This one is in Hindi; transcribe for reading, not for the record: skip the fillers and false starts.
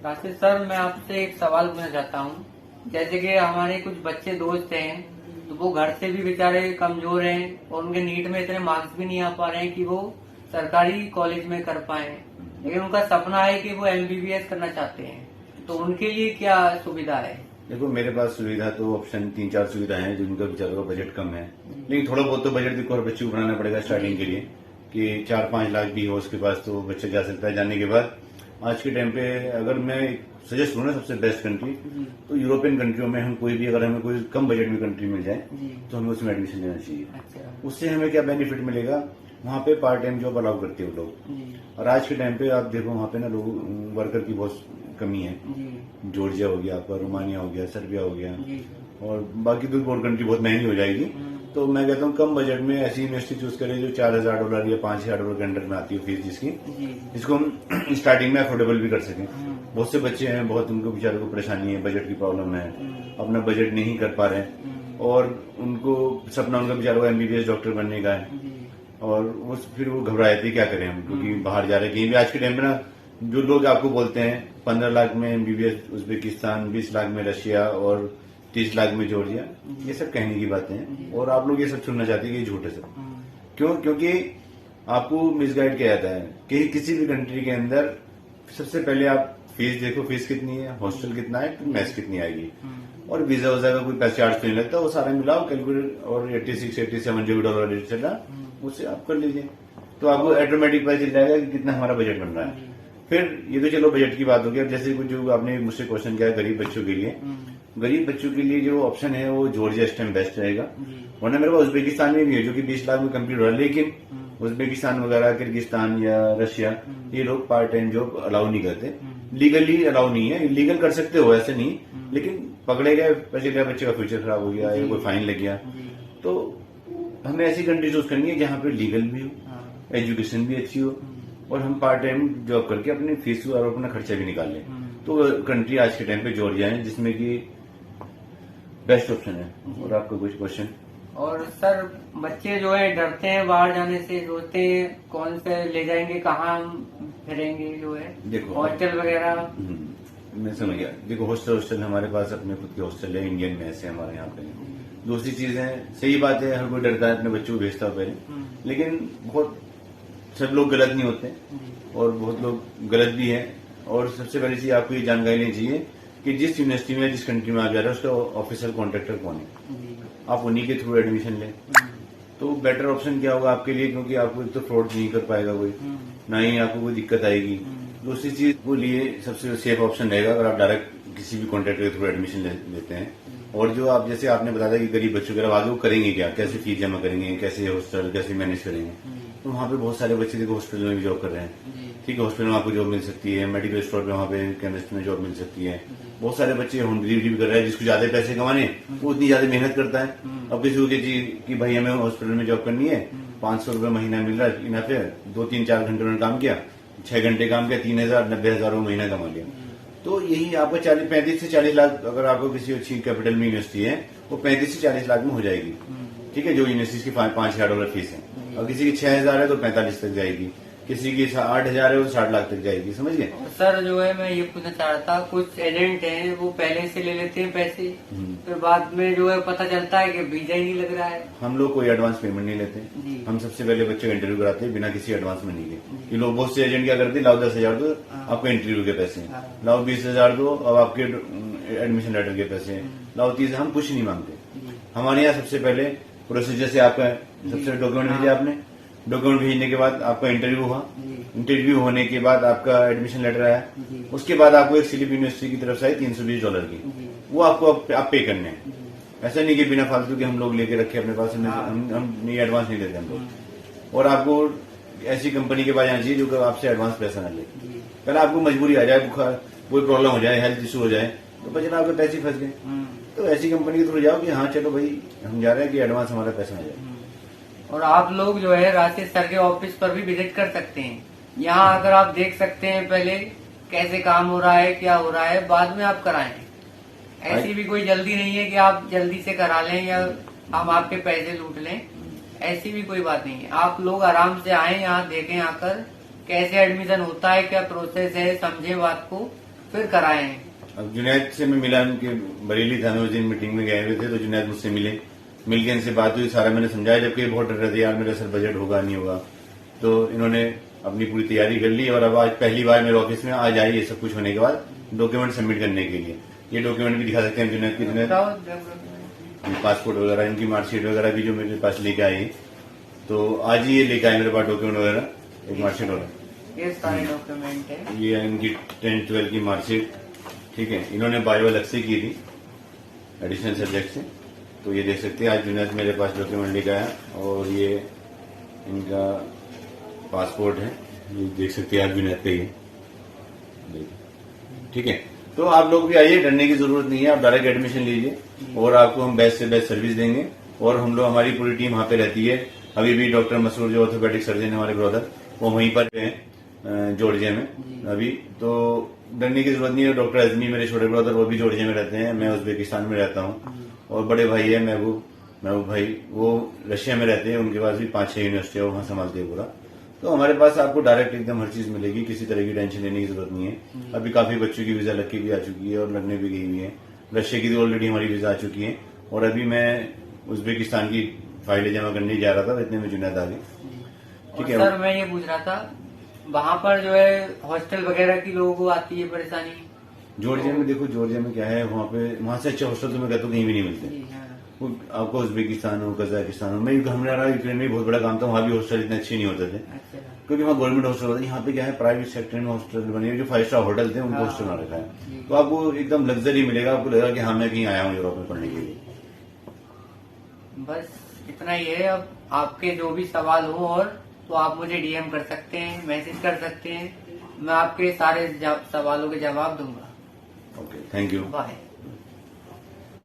राशिद सर, मैं आपसे एक सवाल पूछना चाहता हूँ। जैसे कि हमारे कुछ बच्चे दोस्त हैं, तो वो घर से भी बेचारे कमजोर हैं और उनके नीट में इतने मार्क्स भी नहीं आ पा रहे हैं कि वो सरकारी कॉलेज में कर पाए, लेकिन उनका सपना है कि वो एमबीबीएस करना चाहते हैं, तो उनके लिए क्या सुविधा है? देखो, मेरे पास सुविधा तो ऑप्शन 3-4 सुविधाएं हैं जिनका बेचारों का बजट कम है, लेकिन थोड़ा बहुत तो बजट देखो, और बच्चे को बनाना पड़ेगा स्टार्टिंग के लिए कि 4-5 लाख भी हो, उसके पास तो बच्चा जा सकता है। जाने के बाद आज के टाइम पे अगर मैं सजेस्ट करूँ ना, सबसे बेस्ट कंट्री तो यूरोपियन कंट्रियों में हम कोई भी, अगर हमें कोई कम बजट में कंट्री मिल जाए तो हमें उसमें एडमिशन लेना चाहिए। अच्छा। उससे हमें क्या बेनिफिट मिलेगा, वहाँ पे पार्ट टाइम जॉब अलाउ करते हैं वो लोग। और आज के टाइम पे आप देखो, वहाँ पे ना लोग वर्कर की बहुत कमी है। जॉर्जिया हो गया आपका, रोमानिया हो गया, सर्बिया हो गया, और बाकी तो और कंट्री बहुत महंगी हो जाएगी। तो मैं कहता हूँ कम बजट में ऐसी यूनिवर्सिटी चूज करें जो $4,000 या $5,000 के अंडर में आती है फीस जिसकी, जिसको हम स्टार्टिंग में अफोर्डेबल भी कर सकें। बहुत से बच्चे हैं, बहुत उनको बेचारों को परेशानी है, बजट की प्रॉब्लम है, अपना बजट नहीं कर पा रहे और उनको सपना उनका बेचारों को एमबीबीएस डॉक्टर बनने का है, और वो फिर वो घबराए थे क्या करें हम, क्योंकि बाहर जा रहे हैं कहीं भी। आज के टाइम में ना जो लोग आपको बोलते हैं 15 लाख में एमबीबीएस उज्बेकिस्तान, 20 लाख में रशिया और 30 लाख में जॉर्जिया, ये सब कहने की बातें हैं और आप लोग ये सब सुनना चाहते हैं कि ये झूठ है सब। क्यों? क्योंकि आपको मिसगाइड किया जाता है कि किसी भी कंट्री के अंदर सबसे पहले आप फीस देखो, फीस कितनी है, हॉस्टल कितना है, मैस कितनी आएगी, और वीजा वजा का कोई पैसे चार्ज तो नहीं लगता, वो सारा मिलाओ कैलकुलेट, और 86-87 जो भी डॉलर रेट चल रहा उससे आप कर लीजिए, तो आपको ऑटोमेटिक पता चल जाएगा कि कितना हमारा बजट बन रहा है। फिर ये तो चलो बजट की बात हो गई। अब जैसे कुछ जो आपने मुझसे क्वेश्चन किया गरीब बच्चों के लिए, गरीब बच्चों के लिए जो ऑप्शन है वो जॉर्जिया इस टाइम बेस्ट रहेगा। वरना मेरे पास उज्बेकिस्तान में भी है जो कि 20 लाख में कंप्लीट हो रहा है, लेकिन उज्बेकिस्तान वगैरह, किर्गिस्तान या रशिया, ये लोग पार्ट टाइम जॉब अलाउ नहीं करते, लीगली अलाउ नहीं है। इलीगल कर सकते हो ऐसे नहीं, लेकिन पकड़े गए, पैसे गए, बच्चे का फ्यूचर खराब हो गया या कोई फाइन लग गया, तो हमें ऐसी कंट्री चूज करनी है जहाँ पे लीगल भी हो, एजुकेशन भी अच्छी हो, और हम पार्ट टाइम जॉब करके अपनी फीस और अपना खर्चा भी निकाल लें। तो कंट्री आज के टाइम पे जॉर्जिया है जिसमें कि बेस्ट ऑप्शन है। और आपका कुछ क्वेश्चन? और सर, बच्चे जो है डरते हैं बाहर जाने से, सोचते हैं कौन से ले जाएंगे, कहाँ हम फिरेंगे, जो है देखो हॉस्टल वगैरह। मैं समझ गया। देखो, हॉस्टल हमारे पास अपने खुद के हॉस्टल है, इंडियन में ऐसे हमारे यहाँ पे। दूसरी चीज है, सही बात है, हर कोई डरता है अपने बच्चों को भेजता है पहले, लेकिन बहुत सब लोग गलत नहीं होते और बहुत लोग गलत भी है। और सबसे पहली चीज आपको ये जानकारी लेनी चाहिए कि जिस यूनिवर्सिटी में, जिस कंट्री में आप जा रहे हो उसका ऑफिशियल कॉन्ट्रैक्टर कौन है, आप उन्हीं के थ्रू एडमिशन लें तो बेटर ऑप्शन क्या होगा आपके लिए, क्योंकि आपको एक तो फ्रॉड नहीं कर पाएगा कोई, ना ही आपको कोई दिक्कत आएगी। दूसरी चीज वो लिए सबसे सेफ ऑप्शन रहेगा अगर आप डायरेक्ट किसी भी कॉन्ट्रैक्टर के थ्रू एडमिशन लेते हैं। और जो आप, जैसे आपने बताया कि गरीब बच्चों के आगे वो करेंगे क्या, कैसे फीस जमा करेंगे, कैसे हॉस्टल कैसे मैनेज करेंगे, तो वहाँ पे बहुत सारे बच्चे देखो हॉस्पिटल में भी जॉब कर रहे हैं। ठीक है, हॉस्पिटल में आपको जॉब मिल सकती है, मेडिकल स्टोर पे वहाँ पे केमिस्ट में जॉब मिल सकती है। बहुत सारे बच्चे होम डिलीवरी भी कर रहे हैं, जिसको ज्यादा पैसे कमाने वो उतनी ज्यादा मेहनत करता है। अब किसी को कि भाई हमें हॉस्पिटल में जॉब करनी है, 500 रुपये महीना मिल रहा है, इनफ है, 2-3-4 घंटे उन्होंने काम किया, 6 घंटे काम किया, 3,000-90,000 महीना कमा लिया। तो यही आपको 35 से 40 लाख, अगर आपको किसी अच्छी कैपिटल में यूनिवर्सिटी है वो 35 से 40 लाख में हो जाएगी। ठीक है, जो यूनिवर्सिटी की $5,000 फीस है, और किसी की 6,000 है तो 45 तक जाएगी, किसी की 8,000 है तो 60 लाख तक जाएगी। समझ गए? सर, जो है मैं ये पूछना चाह रहा था, कुछ एजेंट हैं वो पहले से ले लेते हैं पैसे, फिर बाद में जो है पता चलता है कि वीजा ही नहीं लग रहा है। हम लोग कोई एडवांस पेमेंट नहीं लेते, हम सबसे पहले बच्चे का इंटरव्यू कराते हैं बिना किसी एडवांस में नहीं के। ये लोग बहुत से एजेंट क्या करते हैं, लाओ 10,000 दो आपको इंटरव्यू के पैसे, लाओ 20,000 दो अब आपके एडमिशन लेटर के पैसे, लाओ 30। हम कुछ नहीं मांगते। हमारे यहाँ सबसे पहले प्रोसीजर से आपका सबसे डॉक्यूमेंट भेजे आपने, डॉक्यूमेंट भेजने के बाद आपका इंटरव्यू हुआ, इंटरव्यू होने के बाद आपका एडमिशन लेटर आया, उसके बाद आपको एक स्लिप यूनिवर्सिटी की तरफ से आई $320 की, वो आपको आप पे करने हैं। ऐसा नहीं कि बिना फालतू के हम लोग लेके रखे अपने पास, हम नहीं एडवांस नहीं लेते हम लोग। और आपको ऐसी कंपनी के पास जाना चाहिए जो आपसे एडवांस पैसा ना ले। पहले आपको मजबूरी आ जाए, कोई प्रॉब्लम हो जाए, हेल्थ इशू हो जाए, तो बचना आपके पैसे फंस गए, तो ऐसी कंपनी के थ्रू जाओ कि हाँ चलो भाई हम जा रहे हैं कि एडवांस हमारा पैसा आ जाए। और आप लोग जो है राशिद सर के ऑफिस पर भी विजिट कर सकते हैं। यहाँ आकर आप देख सकते हैं पहले कैसे काम हो रहा है, क्या हो रहा है, बाद में आप कराएं। ऐसी भी कोई जल्दी नहीं है कि आप जल्दी से करा लें या हम आपके पैसे लूट लें, ऐसी भी कोई बात नहीं है। आप लोग आराम से आए, यहाँ देखें, आकर कैसे एडमिशन होता है, क्या प्रोसेस है, समझे बात को, फिर कराए हैं। अब जुनैद से मैं मिला, उनके बरेली था, मैं उस दिन मीटिंग में गए हुए थे, तो जुनैद मुझसे मिल के इनसे बात हुई, सारा मैंने समझाया, जबकि बहुत डर रहे थे यार मेरा सर बजट होगा नहीं होगा। तो इन्होंने अपनी पूरी तैयारी कर ली और अब आज पहली बार मेरे ऑफिस में आज आई है, सब कुछ होने के बाद डॉक्यूमेंट सबमिट करने के लिए। ये डॉक्यूमेंट भी दिखा सकते हैं जुनैद की, जुनैद पासपोर्ट वगैरह, इनकी मार्कशीट वगैरह भी जो मेरे पास लेके आई, तो आज ही ये लेके आए मेरे पास डॉक्यूमेंट वगैरह, एक मार्कशीट वगैरह, ये सारे डॉक्यूमेंट है। ये इनकी 10-12 की मार्कशीट, ठीक है। इन्होंने बायो अलग से की थी एडिशनल सब्जेक्ट से, तो ये देख सकते हैं आज जुनैद मेरे पास डॉक्यूमेंट लेके आया और ये इनका पासपोर्ट है, ये देख सकते हैं आप जुनैद का, ये ठीक है। तो आप लोग भी आइए, डरने की जरूरत नहीं है, आप डायरेक्ट एडमिशन लीजिए और आपको हम बेस्ट से बेस्ट सर्विस देंगे। और हम लोग, हमारी पूरी टीम वहां पे रहती है। अभी भी डॉक्टर मसूर जो ऑर्थोपेडिक सर्जन है हमारे ब्रदर, वो वहीं पर है जॉर्जिया में अभी, तो डरने की जरूरत नहीं है। डॉक्टर अजमी मेरे छोटे ब्रदर, वो भी जॉर्जिया में रहते हैं, मैं उज्बेकिस्तान में रहता हूँ। और बड़े भाई है महबूब भाई, वो रशिया में रहते हैं, उनके पास भी 5-6 यूनिवर्सिटी है, वहां संभालते हैं पूरा। तो हमारे पास आपको डायरेक्ट एकदम हर चीज मिलेगी, किसी तरह की टेंशन लेने की जरूरत नहीं है। अभी काफी बच्चों की वीजा लग के भी आ चुकी है और लगने भी गई हुई है। रशिया की तो ऑलरेडी हमारी वीजा आ चुकी है और अभी मैं उज्बेकिस्तान की फाइलें जमा करने जा रहा था, इतने में जुनैद आ गए। ठीक है सर, मैं ये पूछ रहा था, वहाँ पर जो है हॉस्टल वगैरह की लोगों को आती है परेशानी? जॉर्जिया में देखो, जॉर्जिया में क्या है, वहां से अच्छे हॉस्टल तो मैं कहता हूँ कहीं भी नहीं मिलते। जी, हाँ। वो आपको उज्बेकिस्तान हो, कजाकिस्तान हो, मैं हमारा यूक्रेन में बहुत बड़ा काम था, वहां भी हॉस्टल इतने अच्छे नहीं होते थे, अच्छा। क्योंकि वहाँ गवर्नमेंट हॉस्टल होता है। यहाँ पे क्या है, प्राइवेट सेक्टर में हॉस्टल बने हुए, जो 5 स्टार होटल थे उनको हॉस्टल बना रखा है, तो आपको एकदम लग्जरी मिलेगा, आपको लगेगा कि हाँ मैं कहीं आया हूँ यूरोप में पढ़ने के लिए। बस इतना ही है। अब आपके जो भी सवाल हो और तो आप मुझे डीएम कर सकते हैं, मैसेज कर सकते हैं, मैं आपके सारे सवालों के जवाब दूंगा। Okay, thank you. बाय।